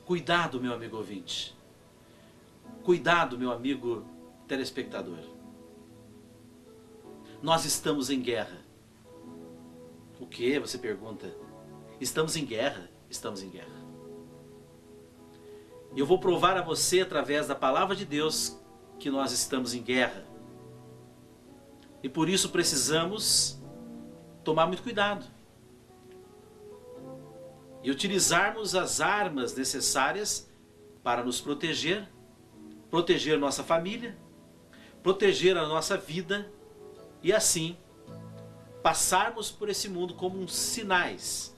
Cuidado, meu amigo ouvinte. Cuidado, meu amigo telespectador. Nós estamos em guerra. O que? Você pergunta. Estamos em guerra? Estamos em guerra. E eu vou provar a você, através da palavra de Deus, que nós estamos em guerra. E por isso precisamos tomar muito cuidado. E utilizarmos as armas necessárias para nos proteger, proteger nossa família, proteger a nossa vida e assim passarmos por esse mundo como sinais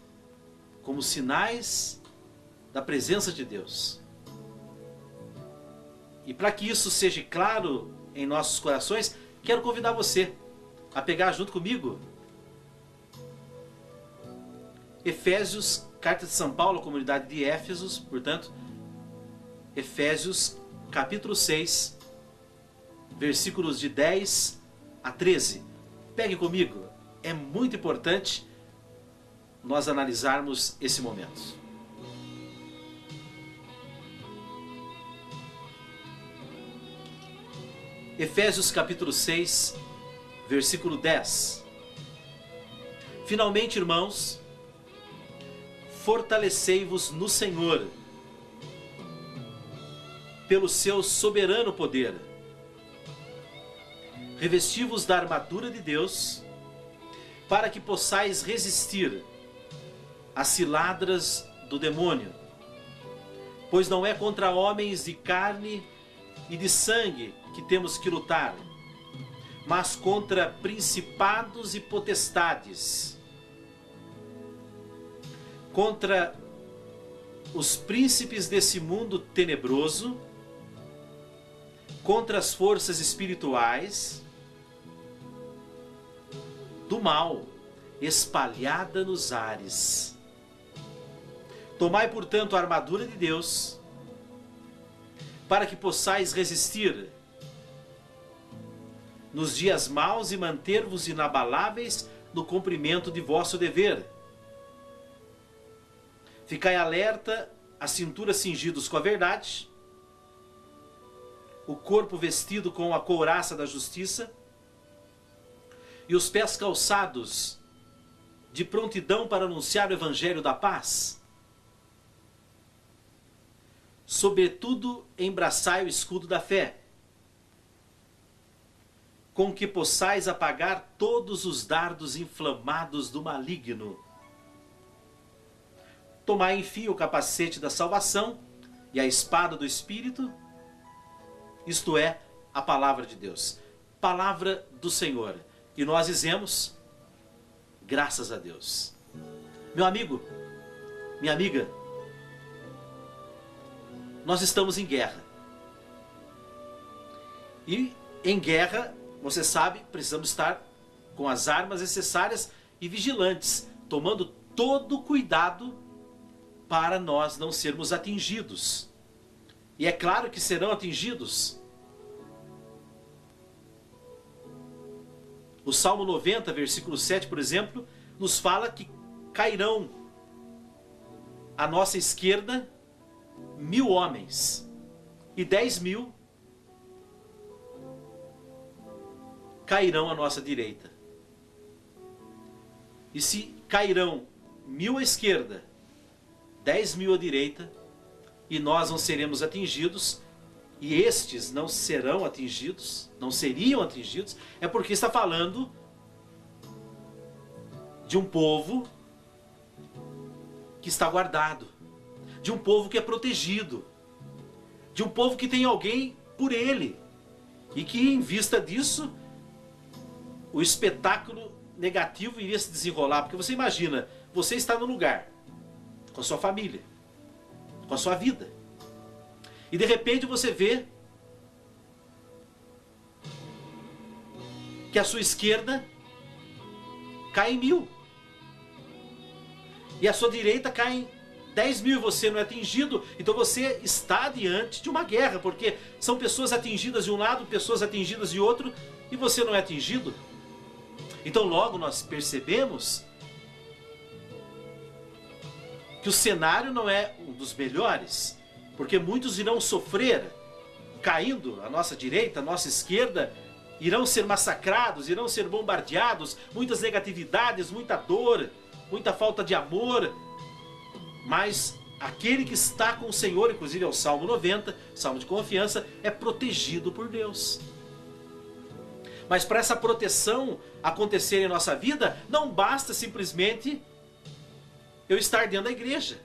da presença de Deus. E para que isso seja claro em nossos corações, quero convidar você a pegar junto comigo Efésios, carta de São Paulo, comunidade de Éfesos, portanto, Efésios capítulo 6, versículos de 10 a 13. Pegue comigo, é muito importante nós analisarmos esse momento. Efésios capítulo 6, versículo 10. Finalmente, irmãos, fortalecei-vos no Senhor, pelo seu soberano poder. Revesti-vos da armadura de Deus, para que possais resistir às ciladas do demônio. Pois não é contra homens de carne e de sangue que temos que lutar, mas contra principados e potestades, contra os príncipes desse mundo tenebroso, contra as forças espirituais do mal espalhada nos ares. Tomai, portanto, a armadura de Deus, para que possais resistir nos dias maus e manter-vos inabaláveis no cumprimento de vosso dever. Ficai alerta, a cintura cingidos com a verdade, o corpo vestido com a couraça da justiça e os pés calçados de prontidão para anunciar o evangelho da paz. Sobretudo, embraçai o escudo da fé, com que possais apagar todos os dardos inflamados do maligno. Tomai, enfim, o capacete da salvação e a espada do Espírito, isto é, a palavra de Deus. Palavra do Senhor. E nós dizemos, graças a Deus. Meu amigo, minha amiga, nós estamos em guerra. E em guerra, você sabe, precisamos estar com as armas necessárias e vigilantes, tomando todo o cuidado para nós não sermos atingidos. E é claro que serão atingidos. O Salmo 90, versículo 7, por exemplo, nos fala que cairão à nossa esquerda 1000 homens e 10.000 cairão à nossa direita. E se cairão 1000 à esquerda, 10.000 à direita, e nós não seremos atingidos, e estes não serão atingidos, não seriam atingidos, é porque está falando de um povo que está guardado, de um povo que é protegido, de um povo que tem alguém por ele, e que em vista disso, o espetáculo negativo iria se desenrolar, porque você imagina, você está no lugar, com a sua família, com a sua vida, e de repente você vê que a sua esquerda cai em 1000, e a sua direita cai em 10.000 e você não é atingido, então você está diante de uma guerra, porque são pessoas atingidas de um lado, pessoas atingidas de outro, e você não é atingido. Então logo nós percebemos que o cenário não é um dos melhores, Porque muitos irão sofrer, caindo à nossa direita, à nossa esquerda, irão ser massacrados, irão ser bombardeados, muitas negatividades, muita dor, muita falta de amor. Mas aquele que está com o Senhor, inclusive é o Salmo 90, Salmo de confiança, é protegido por Deus. Mas para essa proteção acontecer em nossa vida, não basta simplesmente eu estar dentro da igreja.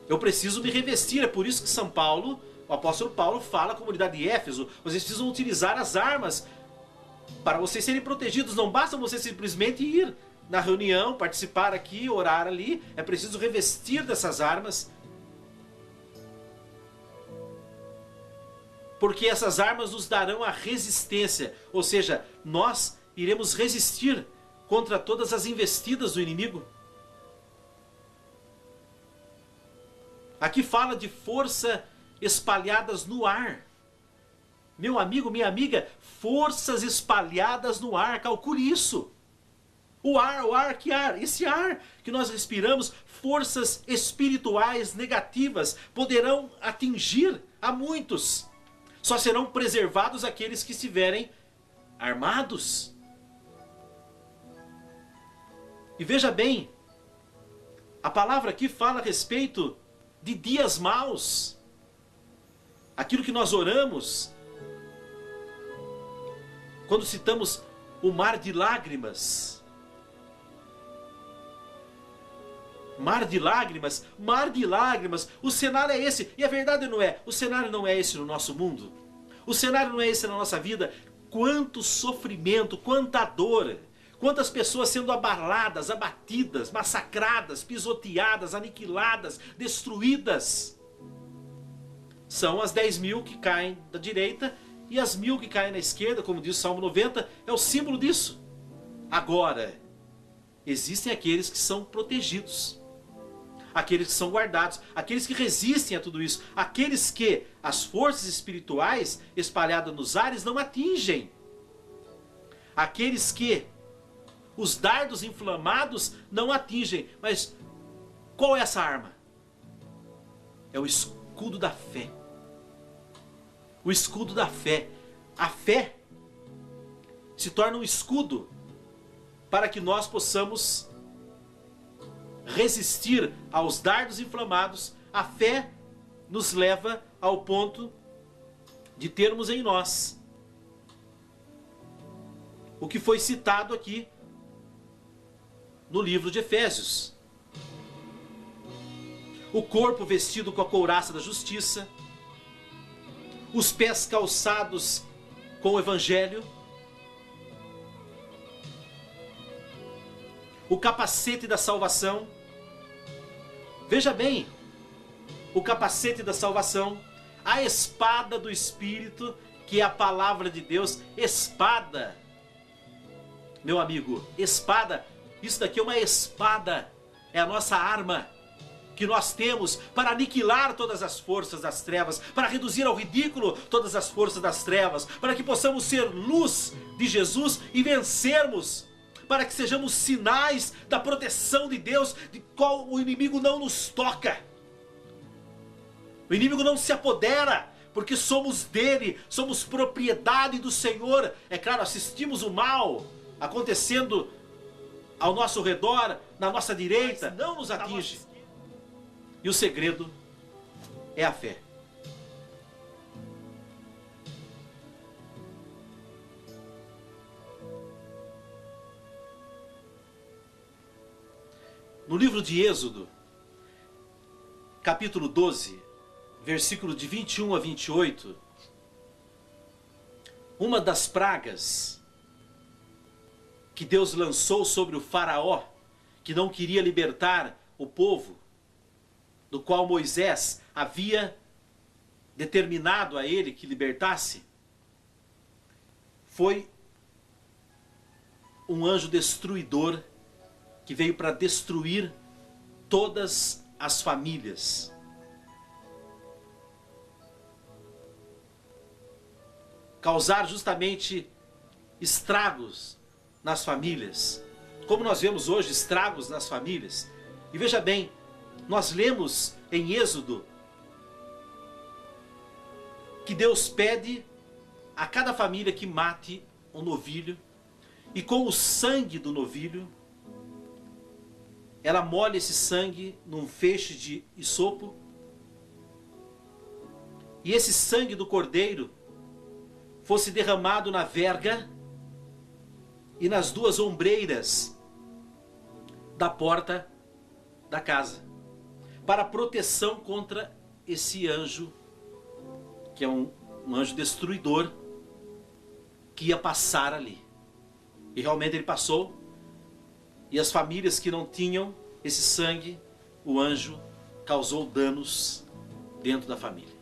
Eu preciso me revestir, é por isso que São Paulo, o apóstolo Paulo fala à comunidade de Éfeso, vocês precisam utilizar as armas para vocês serem protegidos. Não basta você simplesmente ir na reunião, participar aqui, orar ali, é preciso revestir dessas armas. Porque essas armas nos darão a resistência, ou seja, nós iremos resistir contra todas as investidas do inimigo. Aqui fala de força espalhadas no ar. Meu amigo, minha amiga, forças espalhadas no ar, calcule isso. O ar, que ar? Esse ar que nós respiramos, forças espirituais negativas poderão atingir a muitos. Só serão preservados aqueles que estiverem armados. E veja bem, a palavra aqui fala a respeito de dias maus. Aquilo que nós oramos, quando citamos o mar de lágrimas. Mar de lágrimas, mar de lágrimas, o cenário é esse, e a verdade não é, o cenário não é esse no nosso mundo, o cenário não é esse na nossa vida. Quanto sofrimento, quanta dor, quantas pessoas sendo abaladas, abatidas, massacradas, pisoteadas, aniquiladas, destruídas. São as 10.000 que caem da direita e as 1.000 que caem na esquerda, como diz o Salmo 90, é o símbolo disso. Agora, existem aqueles que são protegidos, aqueles que são guardados, aqueles que resistem a tudo isso, aqueles que as forças espirituais espalhadas nos ares não atingem, aqueles que os dardos inflamados não atingem. Mas qual é essa arma? É o escudo da fé. O escudo da fé. A fé se torna um escudo para que nós possamos resistir aos dardos inflamados. A fé nos leva ao ponto de termos em nós o que foi citado aqui no livro de Efésios. O corpo vestido com a couraça da justiça, os pés calçados com o evangelho, o capacete da salvação. Veja bem, o capacete da salvação, a espada do Espírito, que é a palavra de Deus. Espada, meu amigo, espada, isso daqui é uma espada, é a nossa arma que nós temos para aniquilar todas as forças das trevas, para reduzir ao ridículo todas as forças das trevas, para que possamos ser luz de Jesus e vencermos, para que sejamos sinais da proteção de Deus, de qual o inimigo não nos toca. O inimigo não se apodera, porque somos dele, somos propriedade do Senhor. É claro, assistimos o mal acontecendo ao nosso redor, na nossa direita, não nos atinge. E o segredo é a fé. No livro de Êxodo, capítulo 12, versículo de 21 a 28, uma das pragas que Deus lançou sobre o faraó, que não queria libertar o povo, do qual Moisés havia determinado a ele que libertasse, foi um anjo destruidor que veio para destruir todas as famílias. Causar justamente estragos nas famílias. Como nós vemos hoje, estragos nas famílias. E veja bem, nós lemos em Êxodo que Deus pede a cada família que mate um novilho, e com o sangue do novilho, ela molha esse sangue num feixe de isopo, e esse sangue do cordeiro fosse derramado na verga e nas duas ombreiras da porta da casa, para proteção contra esse anjo, que é um anjo destruidor, que ia passar ali. E realmente ele passou, e as famílias que não tinham esse sangue, o anjo causou danos dentro da família.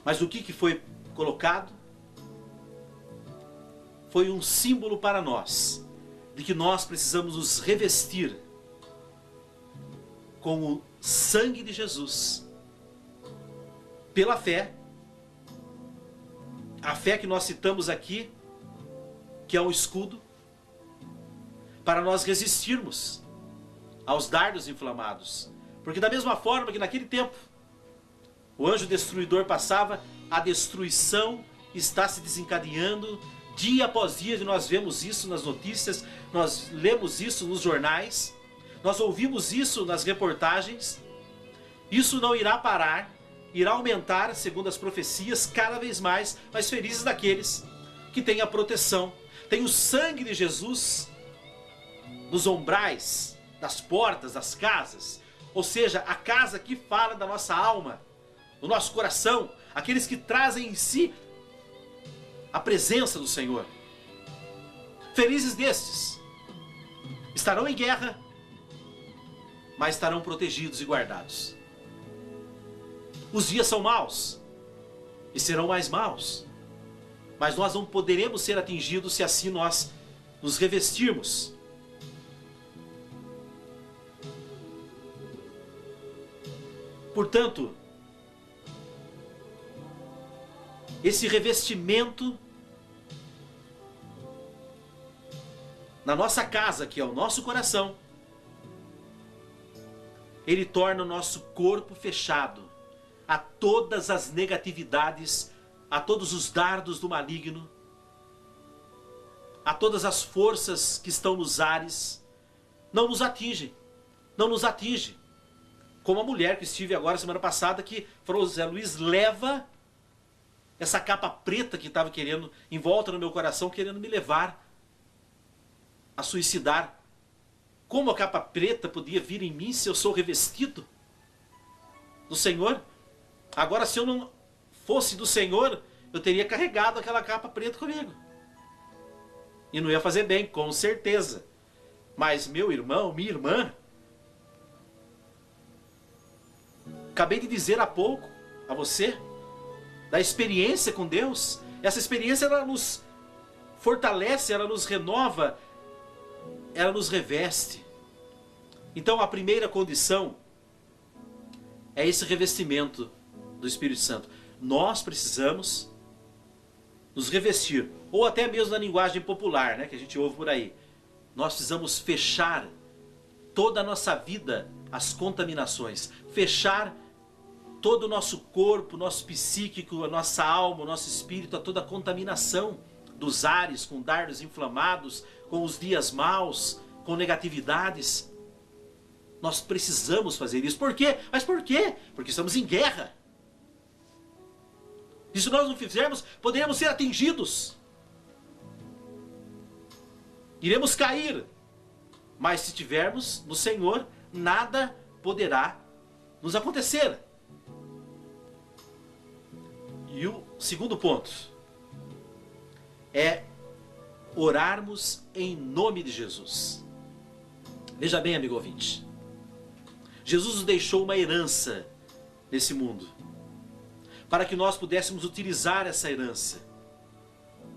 Mas o que foi colocado? Foi um símbolo para nós, de que nós precisamos nos revestir com o sangue de Jesus, pela fé, a fé que nós citamos aqui, que é um escudo, para nós resistirmos aos dardos inflamados. Porque da mesma forma que naquele tempo o anjo destruidor passava, a destruição está se desencadeando dia após dia, e nós vemos isso nas notícias, nós lemos isso nos jornais, nós ouvimos isso nas reportagens. Isso não irá parar, irá aumentar, segundo as profecias, cada vez mais, mas felizes daqueles que têm a proteção, têm o sangue de Jesus nos umbrais das portas das casas, ou seja, a casa que fala da nossa alma, do nosso coração, aqueles que trazem em si a presença do Senhor. Felizes destes, estarão em guerra, mas estarão protegidos e guardados. Os dias são maus e serão mais maus, mas nós não poderemos ser atingidos se assim nós nos revestirmos. Portanto, esse revestimento na nossa casa, que é o nosso coração, ele torna o nosso corpo fechado a todas as negatividades, a todos os dardos do maligno, a todas as forças que estão nos ares. Não nos atingem, não nos atinge. Como a mulher que estive agora semana passada, que falou: Zé Luiz, leva essa capa preta que estava querendo, em volta no meu coração, querendo me levar a suicidar. Como a capa preta podia vir em mim se eu sou revestido do Senhor? Agora, se eu não fosse do Senhor, eu teria carregado aquela capa preta comigo. E não ia fazer bem, com certeza. Mas meu irmão, minha irmã, acabei de dizer há pouco a você da experiência com Deus. Essa experiência, ela nos fortalece, ela nos renova, ela nos reveste. Então a primeira condição é esse revestimento do Espírito Santo. Nós precisamos nos revestir, ou até mesmo na linguagem popular, né, que a gente ouve por aí. Nós precisamos fechar toda a nossa vida às contaminações, fechar todo o nosso corpo, nosso psíquico, a nossa alma, o nosso espírito, a toda a contaminação dos ares, com dardos inflamados, com os dias maus, com negatividades. Nós precisamos fazer isso. Por quê? Mas por quê? Porque estamos em guerra. E se nós não fizermos, poderemos ser atingidos. Iremos cair. Mas se tivermos no Senhor, nada poderá nos acontecer. E o segundo ponto é orarmos em nome de Jesus. Veja bem, amigo ouvinte. Jesus nos deixou uma herança nesse mundo, para que nós pudéssemos utilizar essa herança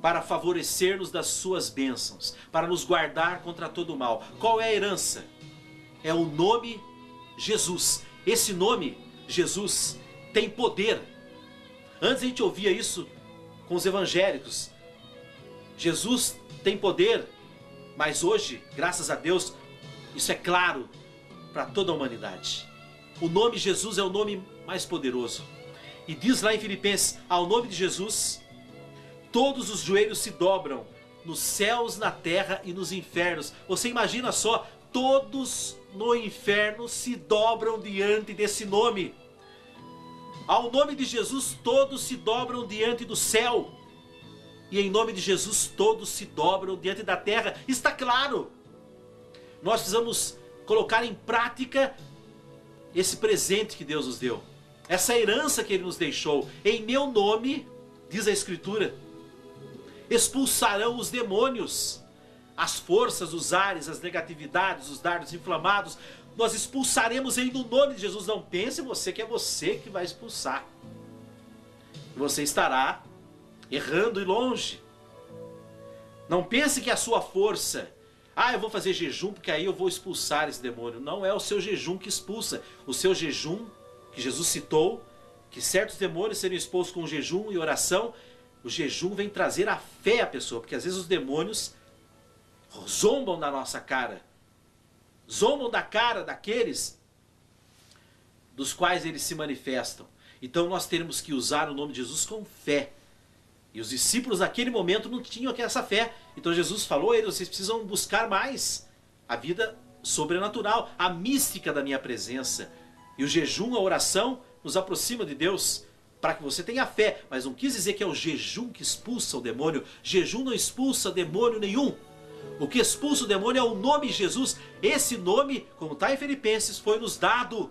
para favorecer-nos das suas bênçãos, para nos guardar contra todo o mal. Qual é a herança? É o nome Jesus. Esse nome, Jesus, tem poder. Antes a gente ouvia isso com os evangélicos. Jesus tem poder, mas hoje, graças a Deus, isso é claro para toda a humanidade. O nome Jesus é o nome mais poderoso. E diz lá em Filipenses, ao nome de Jesus, todos os joelhos se dobram, nos céus, na terra e nos infernos. Você imagina só, todos no inferno se dobram diante desse nome. Ao nome de Jesus, todos se dobram diante do céu. E em nome de Jesus, todos se dobram diante da terra. Está claro. Nós precisamos colocar em prática esse presente que Deus nos deu. Essa herança que Ele nos deixou. Em meu nome, diz a Escritura, expulsarão os demônios, as forças, os ares, as negatividades, os dardos inflamados. Nós expulsaremos em no nome de Jesus. Não pense você que é você que vai expulsar. Você estará errando e longe. Não pense que a sua força, eu vou fazer jejum porque aí eu vou expulsar esse demônio. Não é o seu jejum que expulsa. O seu jejum, que Jesus citou, que certos demônios seriam expulsos com jejum e oração, o jejum vem trazer a fé à pessoa, porque às vezes os demônios zombam da nossa cara, zombam da cara daqueles dos quais eles se manifestam. Então nós teremos que usar o nome de Jesus com fé. E os discípulos naquele momento não tinham essa fé. Então Jesus falou a eles, vocês precisam buscar mais a vida sobrenatural, a mística da minha presença. E o jejum, a oração, nos aproxima de Deus para que você tenha fé. Mas não quis dizer que é o jejum que expulsa o demônio. Jejum não expulsa demônio nenhum. O que expulsa o demônio é o nome de Jesus. Esse nome, como está em Filipenses, foi nos dado.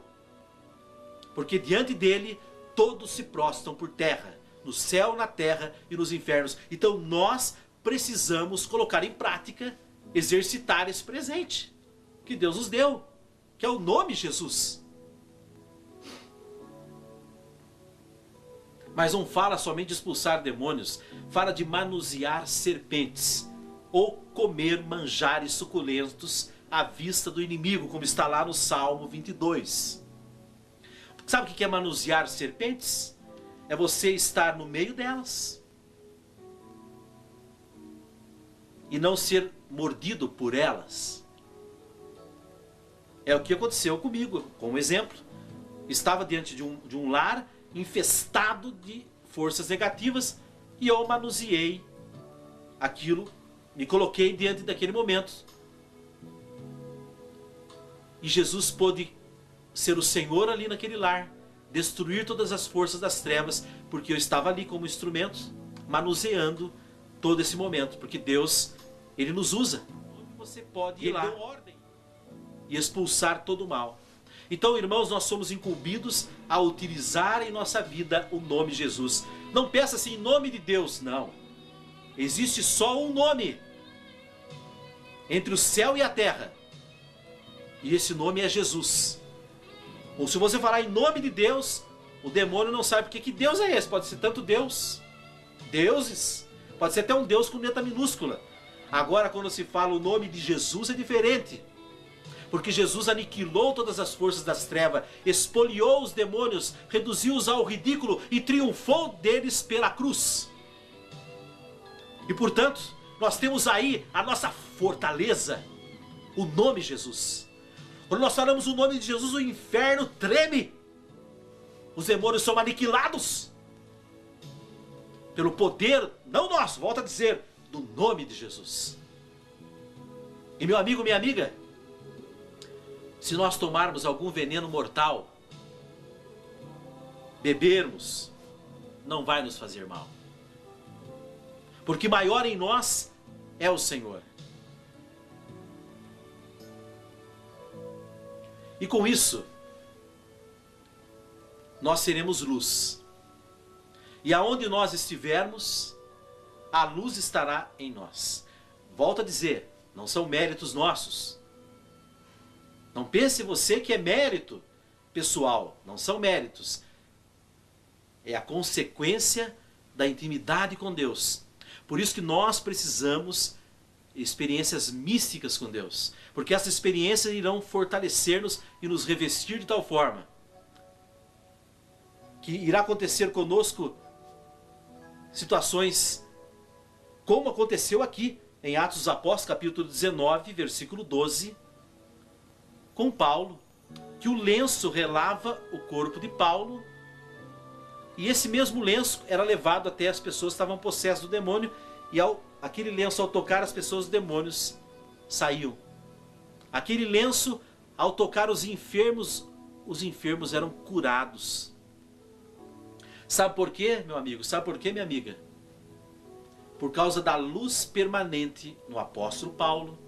Porque diante dele, todos se prostram por terra. No céu, na terra e nos infernos. Então nós precisamos colocar em prática, exercitar esse presente que Deus nos deu, que é o nome Jesus. Mas não fala somente de expulsar demônios, fala de manusear serpentes, ou comer manjares suculentos à vista do inimigo, como está lá no Salmo 22. Sabe o que é manusear serpentes? É você estar no meio delas e não ser mordido por elas. É o que aconteceu comigo, como exemplo. Estava diante de um lar infestado de forças negativas e eu manuseei aquilo, me coloquei diante daquele momento. E Jesus pôde ser o Senhor ali naquele lar, destruir todas as forças das trevas, porque eu estava ali como instrumento, manuseando todo esse momento, porque Deus, Ele nos usa. Você pode ir lá e expulsar todo o mal. Então, irmãos, nós somos incumbidos a utilizar em nossa vida o nome Jesus. Não peça assim, em nome de Deus, não. Existe só um nome entre o céu e a terra, e esse nome é Jesus. Ou se você falar em nome de Deus, o demônio não sabe porque que Deus é esse. Pode ser tanto Deus, deuses, pode ser até um Deus com letra minúscula. Agora, quando se fala o nome de Jesus, é diferente. Porque Jesus aniquilou todas as forças das trevas, expoliou os demônios, reduziu-os ao ridículo e triunfou deles pela cruz. E portanto, nós temos aí a nossa fortaleza, o nome Jesus. Quando nós falamos o nome de Jesus, o inferno treme. Os demônios são aniquilados pelo poder, não nosso, volto a dizer, do nome de Jesus. E meu amigo, minha amiga, se nós tomarmos algum veneno mortal, bebermos, não vai nos fazer mal. Porque maior em nós é o Senhor. E com isso, nós seremos luz. E aonde nós estivermos, a luz estará em nós. Volto a dizer, não são méritos nossos. Não pense você que é mérito pessoal. Não são méritos. É a consequência da intimidade com Deus. Por isso que nós precisamos de experiências místicas com Deus. Porque essas experiências irão fortalecer-nos e nos revestir de tal forma que irá acontecer conosco situações como aconteceu aqui em Atos dos Apóstolos, capítulo 19, versículo 12, com Paulo, que o lenço relava o corpo de Paulo E esse mesmo lenço era levado até as pessoas que estavam possessas do demônio, e aquele lenço, ao tocar as pessoas, os demônios saíam. Aquele lenço, ao tocar os enfermos eram curados. Sabe por quê, meu amigo? Sabe por quê, minha amiga? Por causa da luz permanente no apóstolo Paulo.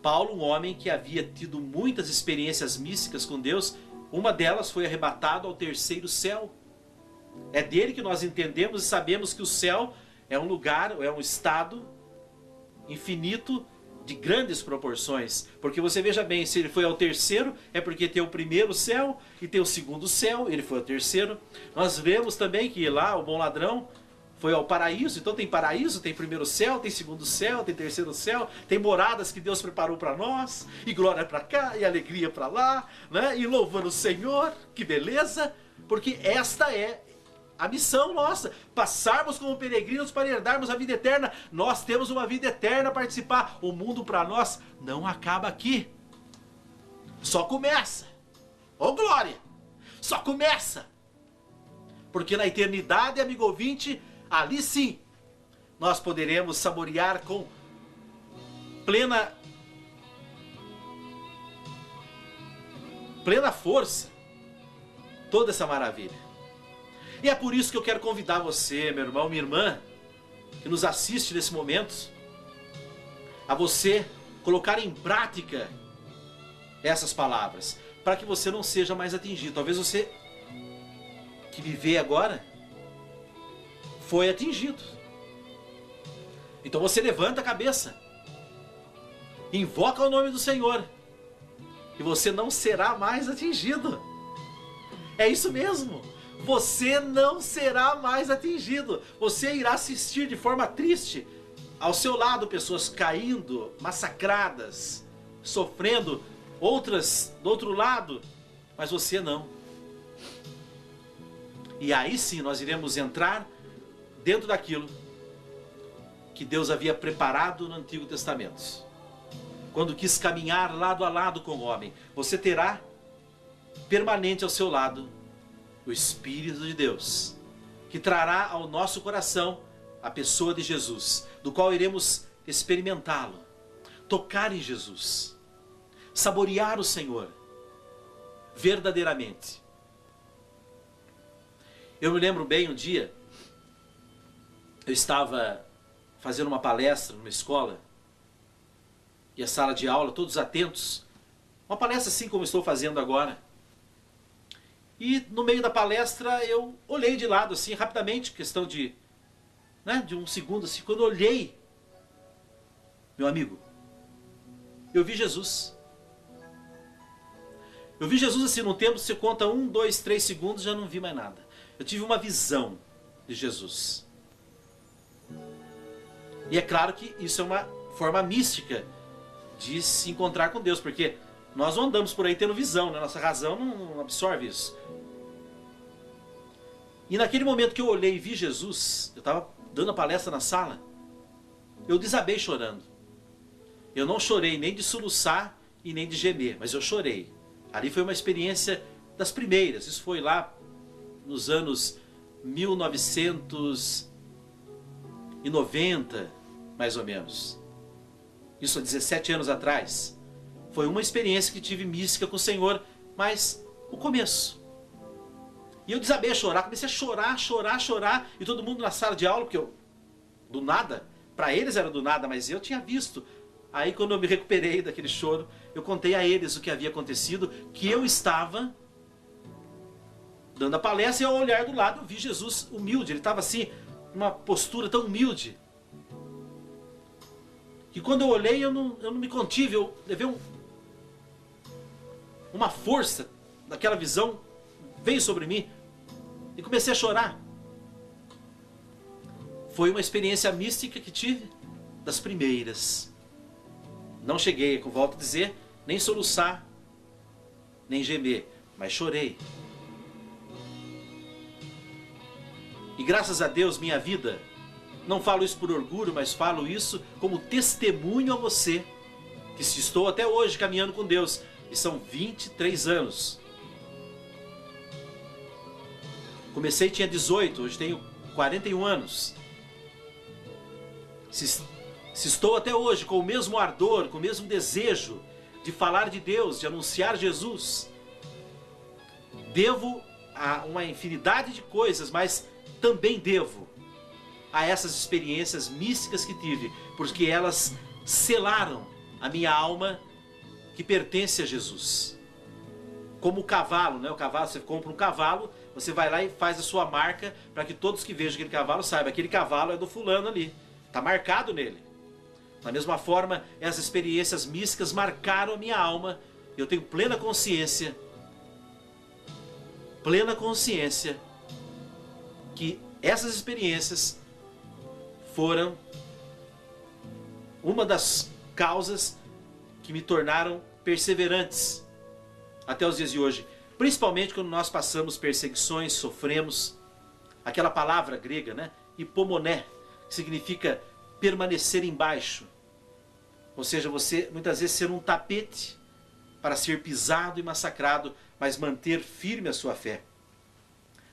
Paulo, um homem que havia tido muitas experiências místicas com Deus, uma delas foi arrebatado ao terceiro céu. É dele que nós entendemos e sabemos que o céu é um lugar, é um estado infinito de grandes proporções. Porque você veja bem, se ele foi ao terceiro, é porque tem o primeiro céu e tem o segundo céu, ele foi ao terceiro. Nós vemos também que lá o bom ladrão foi ao paraíso, então tem paraíso, tem primeiro céu, tem segundo céu, tem terceiro céu, tem moradas que Deus preparou para nós, e glória para cá, e alegria para lá, né? E louvando o Senhor, que beleza, porque esta é a missão nossa, passarmos como peregrinos para herdarmos a vida eterna. Nós temos uma vida eterna a participar. O mundo para nós não acaba aqui, só começa. Oh glória, só começa, porque na eternidade, amigo ouvinte, ali sim nós poderemos saborear com plena força toda essa maravilha. E é por isso que eu quero convidar você, meu irmão, minha irmã, que nos assiste nesse momento, a você colocar em prática essas palavras, para que você não seja mais atingido. Talvez você que me vê agora foi atingido. Então você levanta a cabeça, invoca o nome do Senhor, e você não será mais atingido. É isso mesmo. Você não será mais atingido. Você irá assistir de forma triste ao seu lado pessoas caindo, massacradas, sofrendo, outras do outro lado, mas você não. E aí sim nós iremos entrar dentro daquilo que Deus havia preparado no Antigo Testamento. Quando quis caminhar lado a lado com o homem, você terá permanente ao seu lado o Espírito de Deus, que trará ao nosso coração a pessoa de Jesus, do qual iremos experimentá-lo, tocar em Jesus, saborear o Senhor verdadeiramente. Eu me lembro bem, um dia eu estava fazendo uma palestra numa escola, e a sala de aula, todos atentos, uma palestra assim como estou fazendo agora. E no meio da palestra eu olhei de lado assim, rapidamente, questão de um segundo assim, quando eu olhei, meu amigo, eu vi Jesus. Eu vi Jesus assim, num tempo, você conta 1, 2, 3 segundos, já não vi mais nada. Eu tive uma visão de Jesus. E é claro que isso é uma forma mística de se encontrar com Deus, porque nós não andamos por aí tendo visão, né? Nossa razão não absorve isso. E naquele momento que eu olhei e vi Jesus, eu estava dando a palestra na sala, eu desabei chorando. Eu não chorei nem de soluçar e nem de gemer, mas eu chorei. Ali foi uma experiência das primeiras, isso foi lá nos anos 1990, mais ou menos. Isso há 17 anos atrás. Foi uma experiência que tive mística com o Senhor, mas o começo. E eu desabei a chorar, comecei a chorar, e todo mundo na sala de aula, porque eu, do nada, para eles era do nada, mas eu tinha visto. Aí quando eu me recuperei daquele choro, eu contei a eles o que havia acontecido, que eu estava dando a palestra e ao olhar do lado eu vi Jesus humilde, ele estava assim, numa postura tão humilde, que quando eu olhei eu não me contive, eu levei uma força daquela visão, veio sobre mim e comecei a chorar. Foi uma experiência mística que tive, das primeiras. Não cheguei, como volto a dizer, nem soluçar, nem gemer, mas chorei. E graças a Deus, minha vida, não falo isso por orgulho, mas falo isso como testemunho a você, que estou até hoje caminhando com Deus, e são 23 anos. Comecei, tinha 18, hoje tenho 41 anos. Se estou até hoje com o mesmo ardor, com o mesmo desejo de falar de Deus, de anunciar Jesus, devo a uma infinidade de coisas, mas também devo a essas experiências místicas que tive, porque elas selaram a minha alma que pertence a Jesus. Como o cavalo, né? O cavalo, você compra um cavalo, você vai lá e faz a sua marca para que todos que vejam aquele cavalo saibam, aquele cavalo é do fulano ali, está marcado nele. Da mesma forma, essas experiências místicas marcaram a minha alma. Eu tenho plena consciência que essas experiências foram uma das causas que me tornaram perseverantes até os dias de hoje. Principalmente quando nós passamos perseguições, sofremos. Aquela palavra grega, né? Hipomoné, que significa permanecer embaixo. Ou seja, você muitas vezes ser um tapete para ser pisado e massacrado, mas manter firme a sua fé.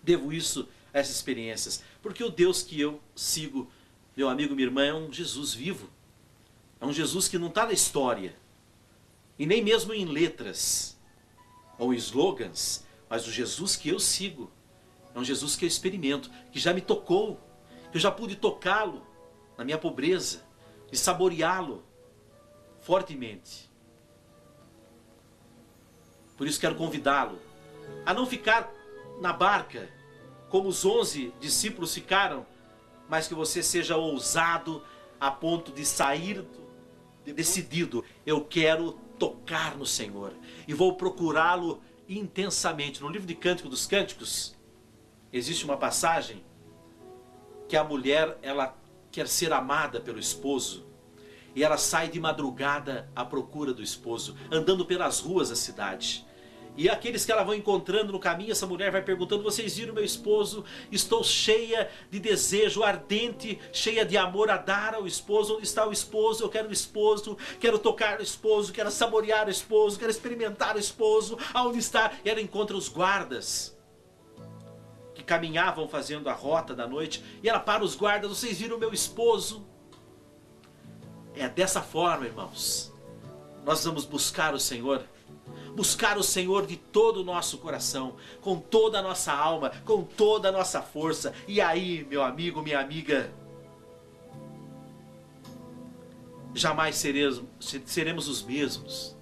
Devo isso a essas experiências, porque o Deus que eu sigo, meu amigo, minha irmã, é um Jesus vivo. É um Jesus que não está na história, e nem mesmo em letras ou slogans, mas o Jesus que eu sigo é um Jesus que eu experimento, que já me tocou, que eu já pude tocá-lo na minha pobreza e saboreá-lo fortemente. Por isso quero convidá-lo a não ficar na barca como os 11 discípulos ficaram, mas que você seja ousado a ponto de sair decidido. Eu quero tocar no Senhor e vou procurá-lo intensamente. No livro de Cântico dos Cânticos existe uma passagem que a mulher, ela quer ser amada pelo esposo e ela sai de madrugada à procura do esposo, andando pelas ruas da cidade. E aqueles que ela vai encontrando no caminho, essa mulher vai perguntando: vocês viram meu esposo? Estou cheia de desejo ardente, cheia de amor a dar ao esposo. Onde está o esposo? Eu quero o esposo, quero tocar o esposo, quero saborear o esposo, quero experimentar o esposo. Aonde está? E ela encontra os guardas que caminhavam fazendo a rota da noite. E ela para os guardas: vocês viram meu esposo? É dessa forma, irmãos, nós vamos buscar o Senhor. Buscar o Senhor de todo o nosso coração, com toda a nossa alma, com toda a nossa força. E aí, meu amigo, minha amiga, jamais seremos os mesmos.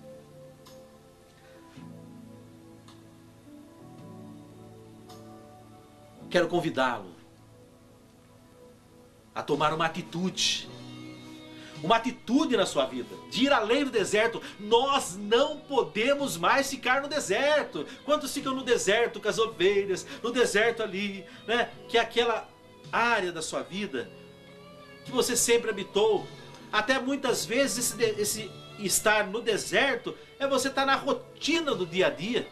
Quero convidá-lo a tomar uma atitude na sua vida, de ir além do deserto. Nós não podemos mais ficar no deserto. Quantos ficam no deserto com as ovelhas, no deserto ali, né? Que é aquela área da sua vida que você sempre habitou. Até muitas vezes esse estar no deserto é você estar na rotina do dia a dia.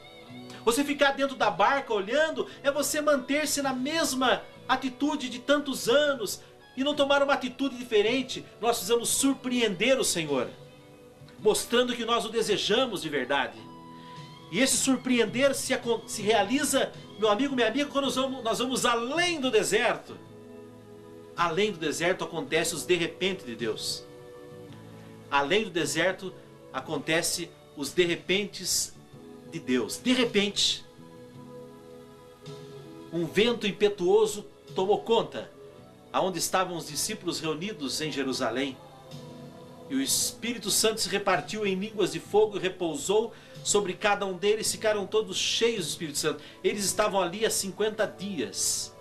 Você ficar dentro da barca olhando é você manter-se na mesma atitude de tantos anos e não tomar uma atitude diferente. Nós precisamos surpreender o Senhor, mostrando que nós o desejamos de verdade. E esse surpreender se realiza, meu amigo, minha amiga, quando nós vamos além do deserto. Além do deserto acontece os de repente de Deus. Além do deserto acontece os de repentes de Deus. De repente, um vento impetuoso tomou conta aonde estavam os discípulos reunidos em Jerusalém. E o Espírito Santo se repartiu em línguas de fogo e repousou sobre cada um deles. Ficaram todos cheios do Espírito Santo. Eles estavam ali há 50 dias.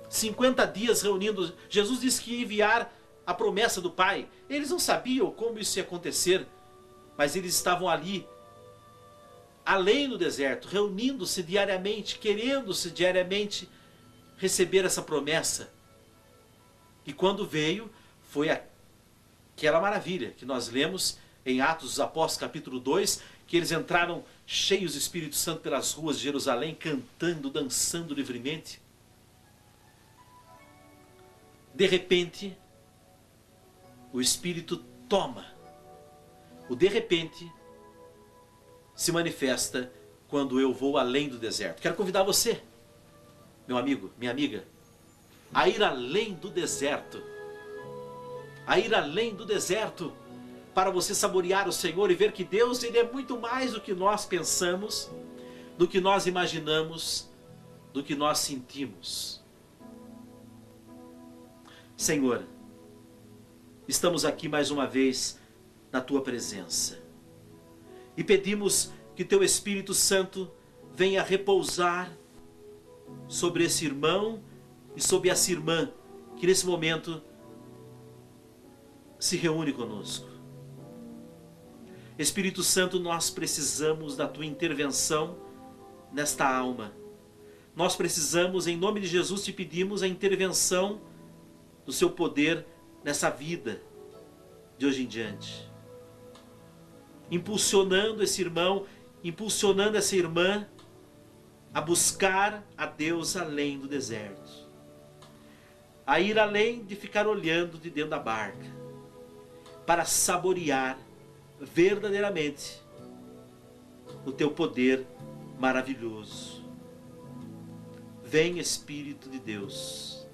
50 dias reunindo. Jesus disse que ia enviar a promessa do Pai. Eles não sabiam como isso ia acontecer, mas eles estavam ali, além do deserto, reunindo-se diariamente, querendo-se diariamente receber essa promessa. E quando veio, foi aquela maravilha que nós lemos em Atos dos Apóstolos capítulo 2, que eles entraram cheios do Espírito Santo pelas ruas de Jerusalém, cantando, dançando livremente. De repente, o Espírito toma. O de repente se manifesta quando eu vou além do deserto. Quero convidar você meu amigo, minha amiga, a ir além do deserto. A ir além do deserto para você saborear o Senhor e ver que Deus, Ele é muito mais do que nós pensamos, do que nós imaginamos, do que nós sentimos. Senhor, estamos aqui mais uma vez na Tua presença e pedimos que Teu Espírito Santo venha repousar sobre esse irmão e sobre essa irmã que nesse momento se reúne conosco. Espírito Santo, nós precisamos da Tua intervenção nesta alma. Nós precisamos, em nome de Jesus, te pedimos a intervenção do Seu poder nessa vida de hoje em diante. Impulsionando esse irmão, impulsionando essa irmã a buscar a Deus além do deserto. A ir além de ficar olhando de dentro da barca, para saborear verdadeiramente o Teu poder maravilhoso. Vem, Espírito de Deus,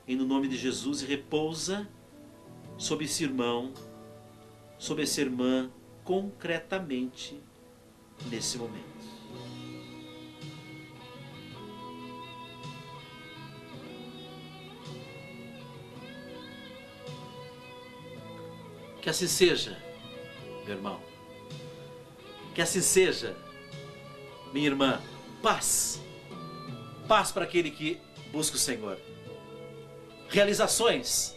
em nome de Jesus, e repousa sobre esse irmão, sobre essa irmã, concretamente nesse momento. Que assim seja, meu irmão. Que assim seja, minha irmã. Paz. Paz para aquele que busca o Senhor. Realizações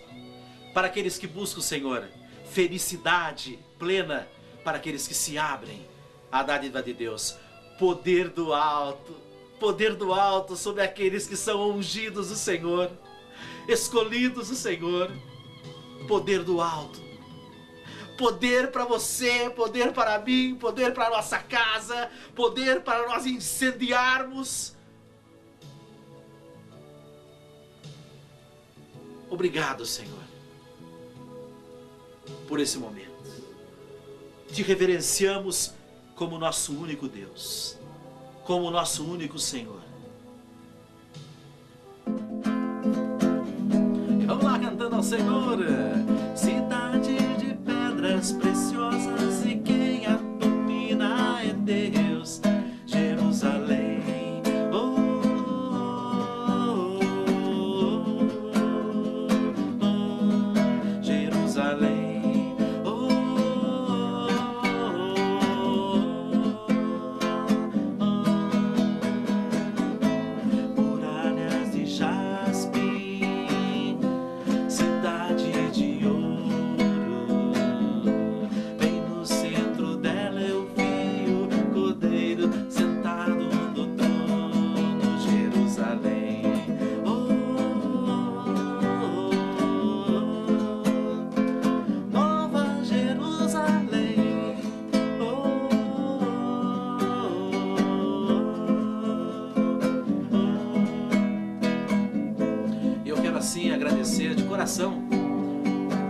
para aqueles que buscam o Senhor. Felicidade plena para aqueles que se abrem à dádiva de Deus. Poder do alto sobre aqueles que são ungidos do Senhor, escolhidos do Senhor. Poder do alto. Poder para você, poder para mim, poder para a nossa casa, poder para nós incendiarmos. Obrigado, Senhor, por esse momento. Te reverenciamos como nosso único Deus, como nosso único Senhor. Vamos lá cantando ao Senhor. Cidade de pedras preciosas e quem a domina é Deus. Jerusalém, Jerusalém, muralhas de jaspe, cidade de ouro, bem no centro dela eu vi o Cordeiro sentado no trono. Jerusalém, Nova Jerusalém, Eu quero assim agradecer de coração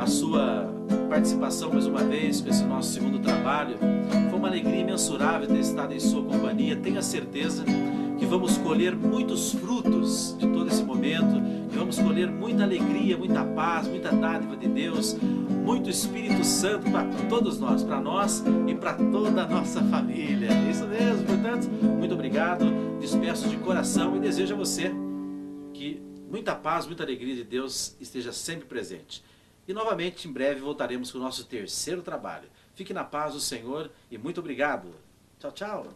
a sua participação mais uma vez com esse nosso segundo trabalho. Foi uma alegria imensurável ter estado em sua companhia. Tenha certeza que vamos colher muitos frutos de todo esse momento, que vamos colher muita alegria, muita paz, muita dádiva de Deus, muito Espírito Santo para todos nós, para nós e para toda a nossa família. É isso mesmo, portanto, muito obrigado, despeço de coração e desejo a você que muita paz, muita alegria de Deus esteja sempre presente. E novamente, em breve, voltaremos com o nosso terceiro trabalho. Fique na paz do Senhor e muito obrigado. Tchau, tchau.